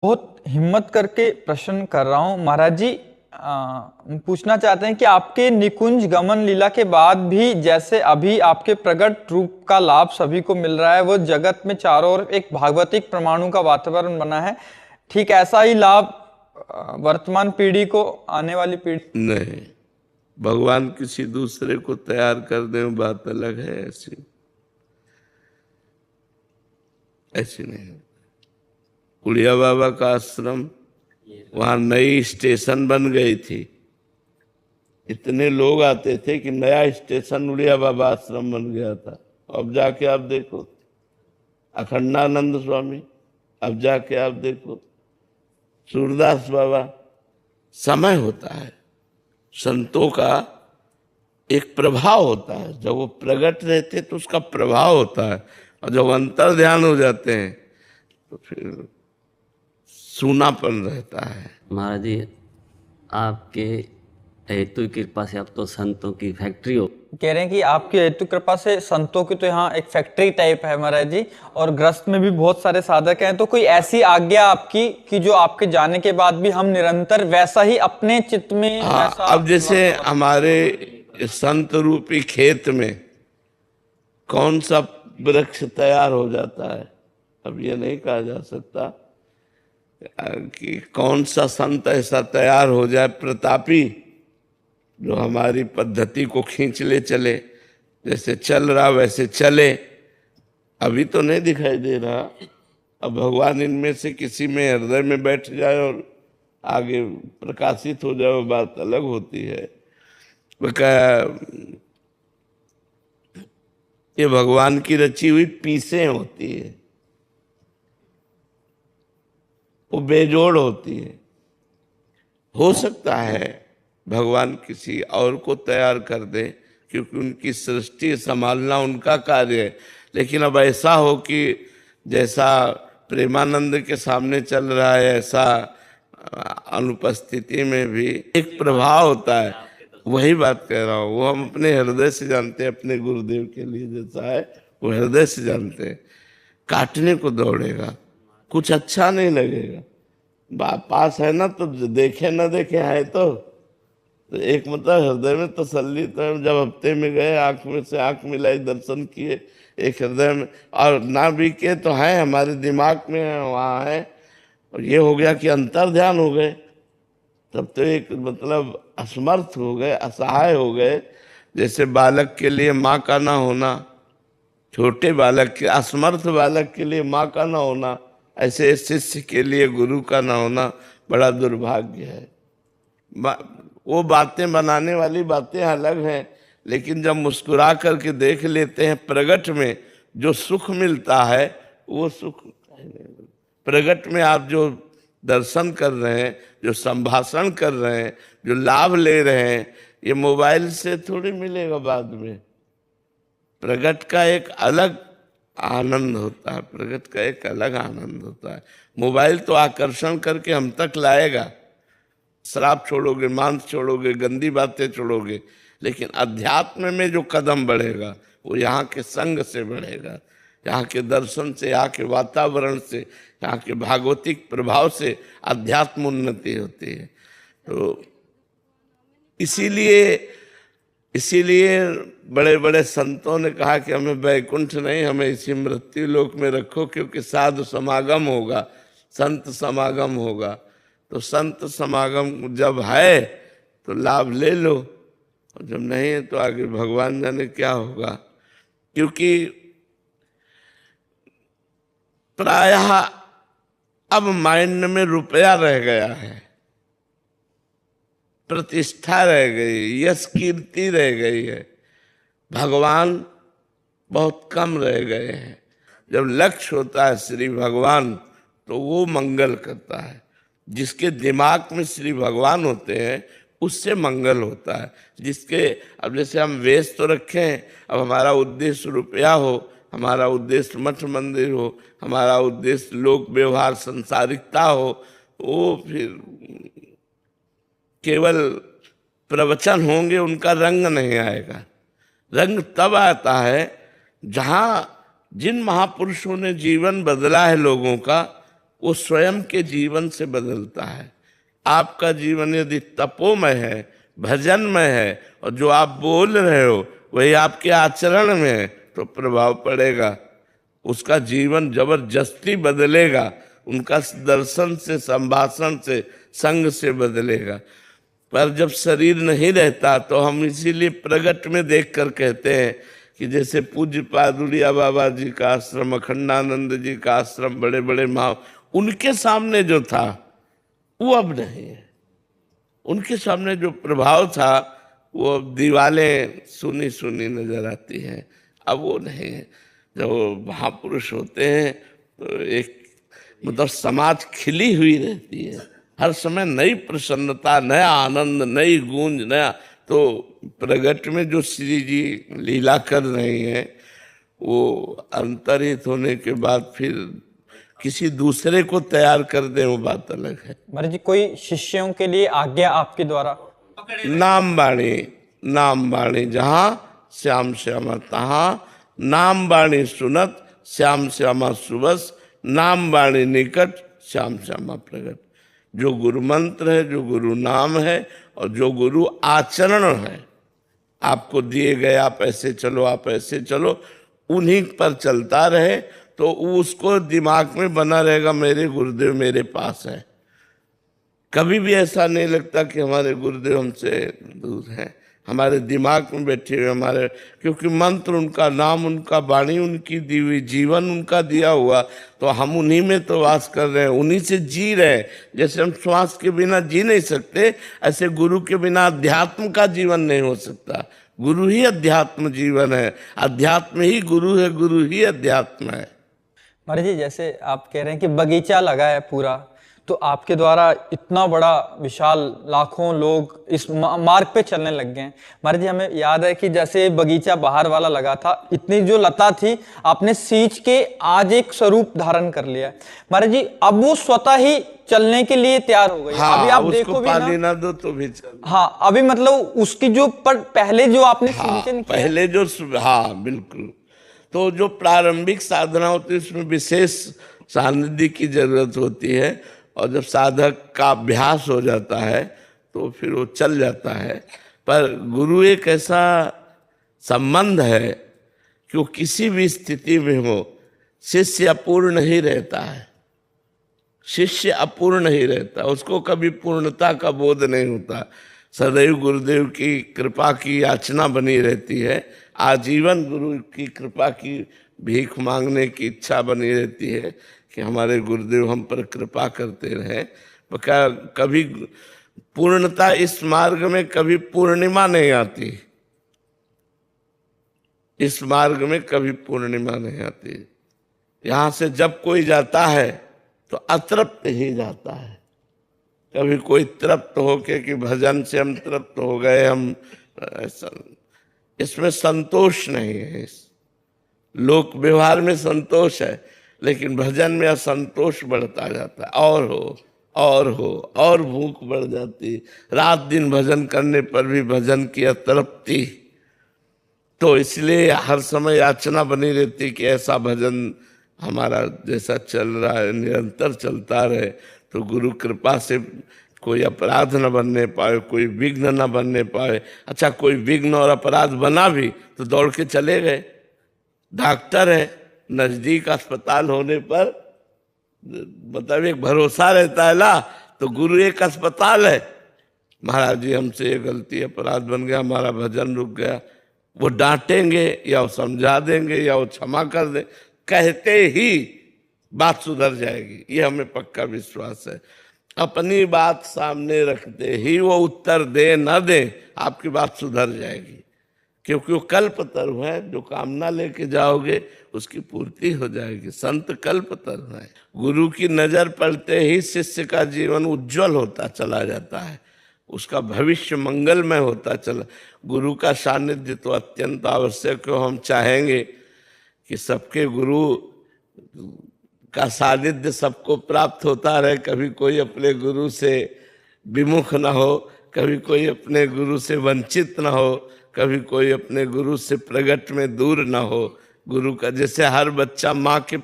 बहुत हिम्मत करके प्रश्न कर रहा हूँ महाराज जी। पूछना चाहते हैं कि आपके निकुंज गमन लीला के बाद भी जैसे अभी आपके प्रकट रूप का लाभ सभी को मिल रहा है, वो जगत में चारों ओर एक भागवतिक परमाणु का वातावरण बना है, ठीक ऐसा ही लाभ वर्तमान पीढ़ी को, आने वाली पीढ़ी नहीं। भगवान किसी दूसरे को तैयार कर दे बात अलग है, ऐसी ऐसी नहीं। उड़िया बाबा का आश्रम, वहां नई स्टेशन बन गई थी, इतने लोग आते थे कि नया स्टेशन उड़िया बाबा आश्रम बन गया था। अब जाके आप देखो अखंडानंद स्वामी, अब जाके आप देखो सूरदास बाबा। समय होता है, संतों का एक प्रभाव होता है, जब वो प्रकट रहते तो उसका प्रभाव होता है, और जब अंतर ध्यान हो जाते हैं तो फिर सूनापन रहता है। महाराज जी, आपके हेतु कृपा से अब तो संतों की फैक्ट्री हो। कह रहे हैं कि आपकी हेतु कृपा से संतों की तो यहाँ एक फैक्ट्री टाइप है महाराज जी, और ग्रस्त में भी बहुत सारे साधक हैं। तो कोई ऐसी आज्ञा आपकी कि जो आपके जाने के बाद भी हम निरंतर वैसा ही अपने चित्त में वैसा अब जैसे हमारे संत रूपी खेत में कौन सा वृक्ष तैयार हो जाता है, अब ये नहीं कहा जा सकता कि कौन सा संत ऐसा तैयार हो जाए प्रतापी, जो हमारी पद्धति को खींच ले चले, जैसे चल रहा वैसे चले। अभी तो नहीं दिखाई दे रहा, अब भगवान इनमें से किसी में हृदय में बैठ जाए और आगे प्रकाशित हो जाए, वो बात अलग होती है। वो ये भगवान की रची हुई पीसें होती है, वो बेजोड़ होती है। हो सकता है भगवान किसी और को तैयार कर दे, क्योंकि उनकी सृष्टि संभालना उनका कार्य है। लेकिन अब ऐसा हो कि जैसा प्रेमानंद के सामने चल रहा है, ऐसा अनुपस्थिति में भी एक प्रभाव होता है। वही बात कह रहा हूँ, वो हम अपने हृदय से जानते हैं, अपने गुरुदेव के लिए जैसा है वो हृदय से जानते हैं। काटने को दौड़ेगा, कुछ अच्छा नहीं लगेगा। पास है ना तो देखे ना देखे है, तो एक मतलब हृदय में तसल्ली तो जब हफ्ते में गए, आंख में से आंख मिलाई, दर्शन किए, एक हृदय में, और ना भी के तो है हमारे दिमाग में है, वहाँ है। और ये हो गया कि अंतर ध्यान हो गए, तब तो एक मतलब असमर्थ हो गए, असहाय हो गए। जैसे बालक के लिए माँ का ना होना, छोटे बालक के, असमर्थ बालक के लिए माँ का ना होना, ऐसे शिष्य के लिए गुरु का ना होना बड़ा दुर्भाग्य है। वो बातें बनाने वाली बातें अलग हैं, लेकिन जब मुस्कुरा करके देख लेते हैं प्रगट में जो सुख मिलता है, वो सुख प्रगट में आप जो दर्शन कर रहे हैं, जो संभाषण कर रहे हैं, जो लाभ ले रहे हैं, ये मोबाइल से थोड़ी मिलेगा बाद में। प्रगट का एक अलग आनंद होता है, प्रगट का एक अलग आनंद होता है। मोबाइल तो आकर्षण करके हम तक लाएगा, शराब छोड़ोगे, मांस छोड़ोगे, गंदी बातें छोड़ोगे, लेकिन अध्यात्म में जो कदम बढ़ेगा वो यहाँ के संग से बढ़ेगा, यहाँ के दर्शन से, यहाँ के वातावरण से, यहाँ के भागवतिक प्रभाव से अध्यात्म उन्नति होती है। तो इसीलिए बड़े बड़े संतों ने कहा कि हमें वैकुंठ नहीं, हमें इसी मृत्यु लोक में रखो, क्योंकि साधु समागम होगा, संत समागम होगा। तो संत समागम जब है तो लाभ ले लो, और जब नहीं है तो आगे भगवान जाने क्या होगा। क्योंकि प्रायः अब माइंड में रुपया रह गया है, प्रतिष्ठा रह गई, यश कीर्ति रह गई है, भगवान बहुत कम रह गए हैं। जब लक्ष्य होता है श्री भगवान तो वो मंगल करता है। जिसके दिमाग में श्री भगवान होते हैं उससे मंगल होता है। जिसके, अब जैसे हम वेश तो रखें, अब हमारा उद्देश्य रुपया हो, हमारा उद्देश्य मठ मंदिर हो, हमारा उद्देश्य लोक व्यवहार संसारिकता हो, वो फिर केवल प्रवचन होंगे, उनका रंग नहीं आएगा। रंग तब आता है जहाँ जिन महापुरुषों ने जीवन बदला है लोगों का, वो स्वयं के जीवन से बदलता है। आपका जीवन यदि तपोमय है, भजनमय है, और जो आप बोल रहे हो वही आपके आचरण में है, तो प्रभाव पड़ेगा, उसका जीवन जबरदस्ती बदलेगा, उनका दर्शन से, संभाषण से, संग से बदलेगा। पर जब शरीर नहीं रहता तो हम इसीलिए प्रगट में देखकर कहते हैं कि जैसे पूज्य पादुलिया बाबा जी का आश्रम, अखंडानंद जी का आश्रम, बड़े बड़े माँ, उनके सामने जो था वो अब नहीं है। उनके सामने जो प्रभाव था वो अब दीवारें सुनी सुनी नजर आती हैं, अब वो नहीं है। जब वो महापुरुष होते हैं तो एक मतलब समाज खिली हुई रहती है, हर समय नई प्रसन्नता, नया आनंद, नई गूंज, नया। तो प्रगट में जो श्री जी लीला कर रहे हैं वो अंतरित होने के बाद फिर किसी दूसरे को तैयार कर दे, वो बात अलग है। महाराज जी, कोई शिष्यों के लिए आज्ञा आपके द्वारा? नाम बाणी, नाम बाणी जहाँ श्याम श्यामा तहाँ, नाम बाणी सुनत श्याम श्यामा सुबस, नाम बाणी निकट श्याम श्यामा प्रगट। जो गुरु मंत्र है, जो गुरु नाम है, और जो गुरु आचरण है, आपको दिए गए आप ऐसे चलो, आप ऐसे चलो, उन्हीं पर चलता रहे तो उसको दिमाग में बना रहेगा, मेरे गुरुदेव मेरे पास है। कभी भी ऐसा नहीं लगता कि हमारे गुरुदेव हमसे दूर हैं, हमारे दिमाग में बैठे हुए हमारे, क्योंकि मंत्र उनका, नाम उनका, वाणी उनकी दी हुई, जीवन उनका दिया हुआ, तो हम उन्हीं में तो वास कर रहे हैं, उन्हीं से जी रहे हैं। जैसे हम श्वास के बिना जी नहीं सकते, ऐसे गुरु के बिना अध्यात्म का जीवन नहीं हो सकता। गुरु ही अध्यात्म जीवन है, अध्यात्म ही गुरु है, गुरु ही अध्यात्म है। महाराज जी, जैसे आप कह रहे हैं कि बगीचा लगा है पूरा, तो आपके द्वारा इतना बड़ा विशाल लाखों लोग इस मार्ग पे चलने लग गए हैं। महाराज जी, हमें याद है कि जैसे बगीचा बाहर वाला लगा था, इतनी जो लता थी आपने सींच के आज एक स्वरूप धारण कर लिया है। महाराज जी, अब वो स्वतः ही चलने के लिए तैयार हो गई। हाँ, अभी आप उसको देखो भी पानी ना दो तो भी चल। हाँ, अभी मतलब उसकी जो पहले जो आपने हाँ, सिंचन किया, पहले जो, हाँ बिल्कुल। तो जो प्रारंभिक साधना होती है उसमें विशेष सानिध्य की जरूरत होती है, और जब साधक का अभ्यास हो जाता है तो फिर वो चल जाता है। पर गुरु एक ऐसा संबंध है कि वो किसी भी स्थिति में हो, शिष्य अपूर्ण ही रहता है, शिष्य अपूर्ण ही रहता, उसको कभी पूर्णता का बोध नहीं होता। सदैव गुरुदेव की कृपा की याचना बनी रहती है, आजीवन गुरु की कृपा की भीख मांगने की इच्छा बनी रहती है कि हमारे गुरुदेव हम पर कृपा करते रहे। कभी पूर्णता, इस मार्ग में कभी पूर्णिमा नहीं आती, इस मार्ग में कभी पूर्णिमा नहीं आती। यहाँ से जब कोई जाता है तो अतृप्त ही जाता है, कभी कोई तृप्त होके कि भजन से हम तृप्त हो गए, हम ऐसा, इसमें संतोष नहीं है। इस लोक व्यवहार में संतोष है, लेकिन भजन में असंतोष बढ़ता जाता है, और हो और हो, और भूख बढ़ जाती, रात दिन भजन करने पर भी भजन की अतृप्ति। तो इसलिए हर समय याचना बनी रहती कि ऐसा भजन हमारा जैसा चल रहा है निरंतर चलता रहे, तो गुरु कृपा से कोई अपराध न बनने पाए, कोई विघ्न न बनने पाए। अच्छा, कोई विघ्न और अपराध बना भी तो दौड़ के चले गए, डॉक्टर है, नजदीक अस्पताल होने पर मतलब एक भरोसा रहता है ना, तो गुरु एक अस्पताल है। महाराज जी हमसे ये गलती, अपराध बन गया, हमारा भजन रुक गया, वो डांटेंगे या वो समझा देंगे या वो क्षमा कर दे, कहते ही बात सुधर जाएगी, ये हमें पक्का विश्वास है। अपनी बात सामने रखते ही वो उत्तर दे न दे, आपकी बात सुधर जाएगी, क्योंकि वो कल्पतरु है, जो कामना लेके जाओगे उसकी पूर्ति हो जाएगी। संत कल्पतरु है। गुरु की नजर पड़ते ही शिष्य का जीवन उज्जवल होता चला जाता है, उसका भविष्य मंगलमय होता चला। गुरु का सानिध्य तो अत्यंत आवश्यक है। हम चाहेंगे कि सबके गुरु का सानिध्य सबको प्राप्त होता रहे, कभी कोई अपने गुरु से विमुख न हो, कभी कोई अपने गुरु से वंचित न हो, कभी कोई अपने गुरु से प्रगट में दूर न हो। गुरु का, जैसे हर बच्चा माँ के